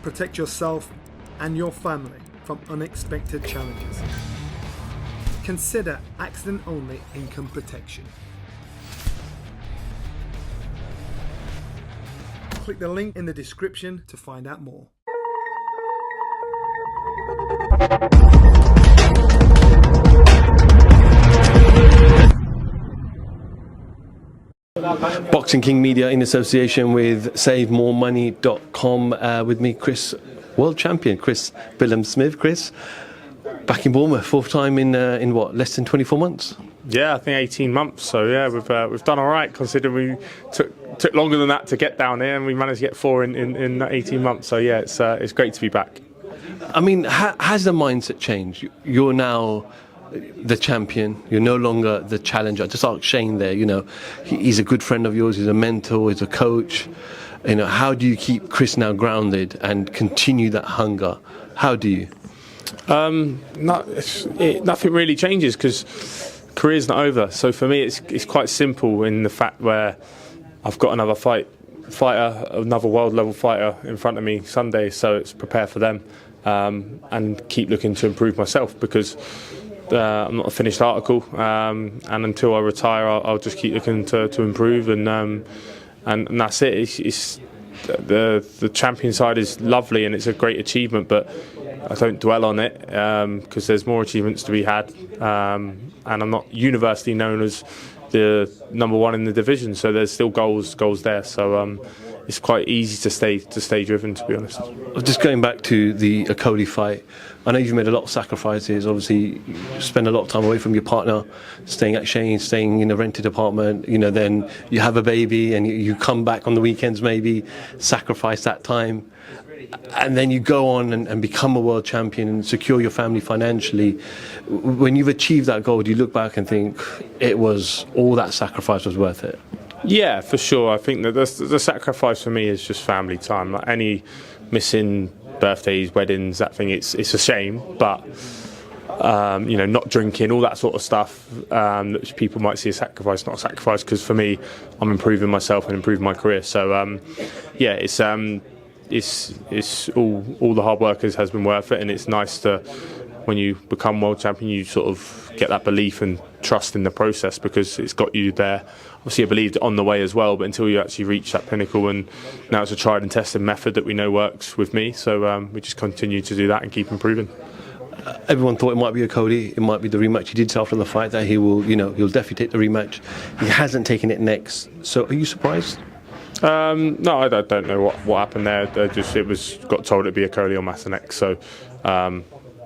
Protect yourself and your family from unexpected challenges. Consider accident-only income protection. Click the link in the description to find out more. Boxing King Media in association with SaveMoreMoney.com. With me, Chris, world champion, Chris Billam-Smith. Chris, back in Bournemouth, fourth time in what, less than 24 months? Yeah, I think 18 months. So yeah, we've done all right considering we took longer than that to get down here, and we managed to get 4 in 18 months. So yeah, it's great to be back. I mean, has the mindset changed? You're now the champion. You're no longer the challenger. Just like Shane there, he's a good friend of yours. He's a mentor. He's a coach. How do you keep Chris now grounded and continue that hunger? How do you? Nothing really changes because career's not over. So for me, it's quite simple in the fact where I've got another another world level fighter in front of me Sunday. So it's prepare for them and keep looking to improve myself because I'm not a finished article, and until I retire, I'll just keep looking to improve, and that's it. It's the champion side is lovely and it's a great achievement, but I don't dwell on it because there's more achievements to be had, and I'm not universally known as the #1 in the division, so there's still goals there. So it's quite easy to stay driven, to be honest. Just going back to the Okolie fight, I know you've made a lot of sacrifices. Obviously, you spend a lot of time away from your partner, staying at Shane, staying in a rented apartment. Then you have a baby, and you come back on the weekends, maybe sacrifice that time, and then you go on and become a world champion and secure your family financially. When you've achieved that goal, do you look back and think it was all that sacrifice was worth it? Yeah, for sure. I think that the sacrifice for me is just family time. Like any missing birthdays, weddings, that thing, it's a shame. But not drinking, all that sort of stuff that people might see as sacrifice, not a sacrifice, because for me, I'm improving myself and improving my career. So it's all the hard work has been worth it, and it's nice to, when you become world champion, you sort of get that belief and trust in the process because it's got you there. Obviously, I believed it on the way as well, but until you actually reach that pinnacle, and now it's a tried and tested method that we know works with me. So we just continue to do that and keep improving. Everyone thought it might be Okolie, it might be the rematch. He did say after the fight that he will, he'll definitely take the rematch. He hasn't taken it next. So are you surprised? No, I don't know what happened there. Got told it'd be Okolie or Masanek. So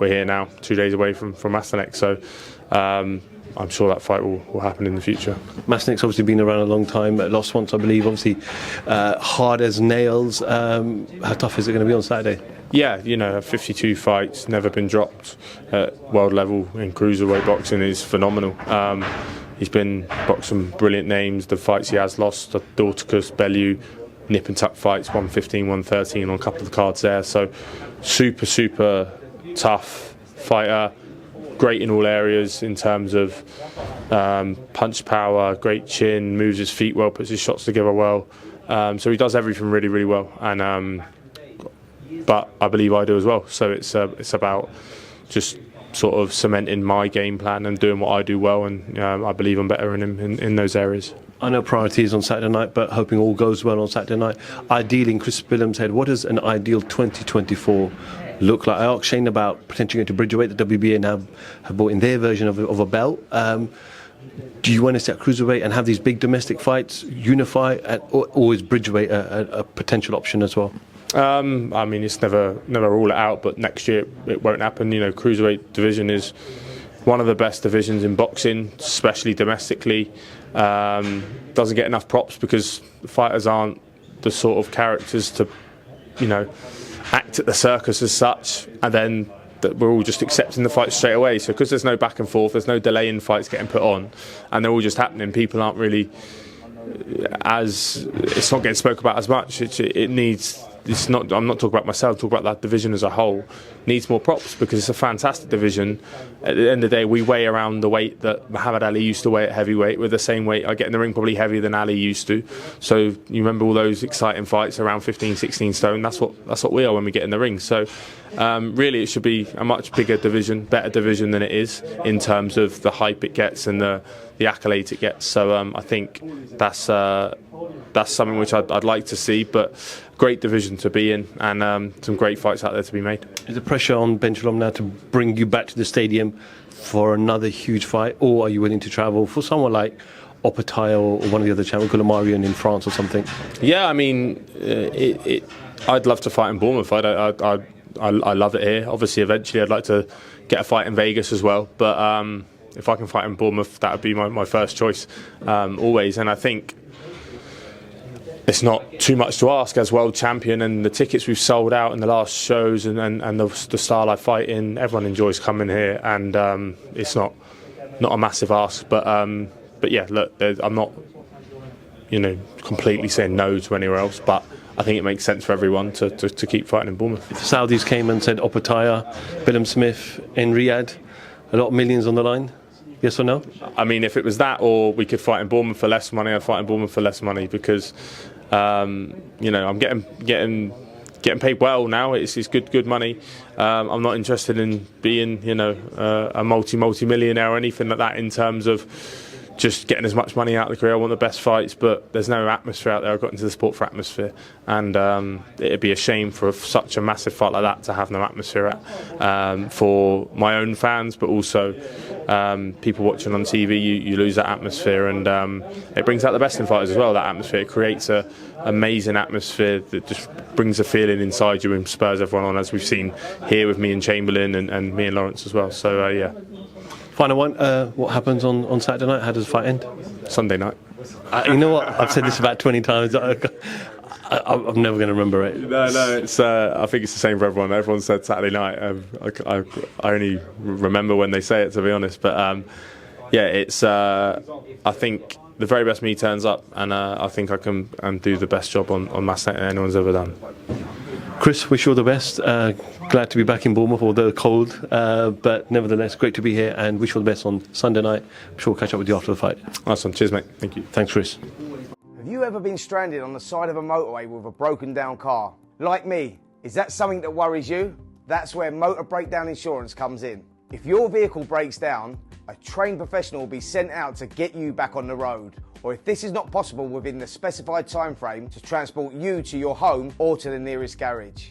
we're here now, 2 days away from Masanek. So I'm sure that fight will happen in the future. Masanek's obviously been around a long time, lost once, I believe. Obviously, hard as nails. How tough is it going to be on Saturday? Yeah, 52 fights, never been dropped at world level in cruiserweight boxing is phenomenal. He's been boxing brilliant names. The fights he has lost, Dorticus, Bellew, nip and tuck fights, 115, 113 on a couple of the cards there. So super tough fighter. Great in all areas in terms of punch power, great chin, moves his feet well, puts his shots together well. So he does everything really well. And but I believe I do as well. So it's about just sort of cementing my game plan and doing what I do well. And I believe I'm better than him in those areas. I know priority is on Saturday night, but hoping all goes well on Saturday night. Ideally, in Chris Billam's head, what does an ideal 2024 look like? I asked Shane about potentially going to Bridgerweight. The WBA now have brought in their version of a belt. Do you want to stay at cruiserweight and have these big domestic fights, unify, or is Bridgerweight a potential option as well? I mean, it's never rule it out, but next year it won't happen. Cruiserweight division is one of the best divisions in boxing, especially domestically. Doesn't get enough props because the fighters aren't the sort of characters to, act at the circus as such, and then we're all just accepting the fight straight away. So because there's no back and forth, there's no delay in fights getting put on, and they're all just happening, people aren't really it's not getting spoke about as much. It needs I'm not talking about myself, I'm talking about that division as a whole, needs more props because it's a fantastic division. At the end of the day, we weigh around the weight that Muhammad Ali used to weigh at heavyweight. We're the same weight. I get in the ring probably heavier than Ali used to. So you remember all those exciting fights around 15, 16 stone. That's what we are when we get in the ring. So really, it should be a much bigger division, better division than it is in terms of the hype it gets and the accolades it gets. So I think that's something which I'd like to see, but great division to be in, and some great fights out there to be made. Is the pressure on Ben Shalom now to bring you back to the stadium for another huge fight, or are you willing to travel for someone like Opetaia or one of the other champions, Marion in France or something? Yeah, I mean, I'd love to fight in Bournemouth. I love it here. Obviously, eventually I'd like to get a fight in Vegas as well, but if I can fight in Bournemouth, that would be my first choice always. And I think it's not too much to ask as world champion, and the tickets we've sold out in the last shows and the style I fight in, everyone enjoys coming here, and it's not a massive ask. But yeah, look, I'm not completely saying no to anywhere else, but I think it makes sense for everyone to keep fighting in Bournemouth. If the Saudis came and said Opetaia, Billam-Smith in Riyadh, a lot of millions on the line, yes or no? I mean, if it was that, or we could fight in Bournemouth for less money, I'd fight in Bournemouth for less money because I'm getting paid well now. It's good money. I'm not interested in being a multi-millionaire or anything like that in terms of just getting as much money out of the career. I want the best fights, but there's no atmosphere out there. I got into the sport for atmosphere, and it'd be a shame for such a massive fight like that to have no atmosphere for my own fans, but also people watching on TV. You lose that atmosphere, and it brings out the best in fighters as well. That atmosphere, it creates a amazing atmosphere that just brings a feeling inside you and spurs everyone on, as we've seen here with me and Chamberlain and me and Lawrence as well. So yeah. Final one, what happens on Saturday night? How does the fight end? Sunday night. You know what? I've said this about 20 times. I'm never going to remember it. No, it's. I think it's the same for everyone. Everyone said Saturday night. I only remember when they say it, to be honest. But yeah, it's. I think the very best me turns up, and I think I can do the best job on mass net anyone's ever done. Chris, wish you all the best. Glad to be back in Bournemouth, although cold, but nevertheless, great to be here, and wish you all the best on Sunday night. I'm sure we'll catch up with you after the fight. Awesome. Cheers, mate. Thank you. Thanks, Chris. Have you ever been stranded on the side of a motorway with a broken down car? Like me, is that something that worries you? That's where motor breakdown insurance comes in. If your vehicle breaks down, a trained professional will be sent out to get you back on the road. Or if this is not possible within the specified time frame, to transport you to your home or to the nearest garage.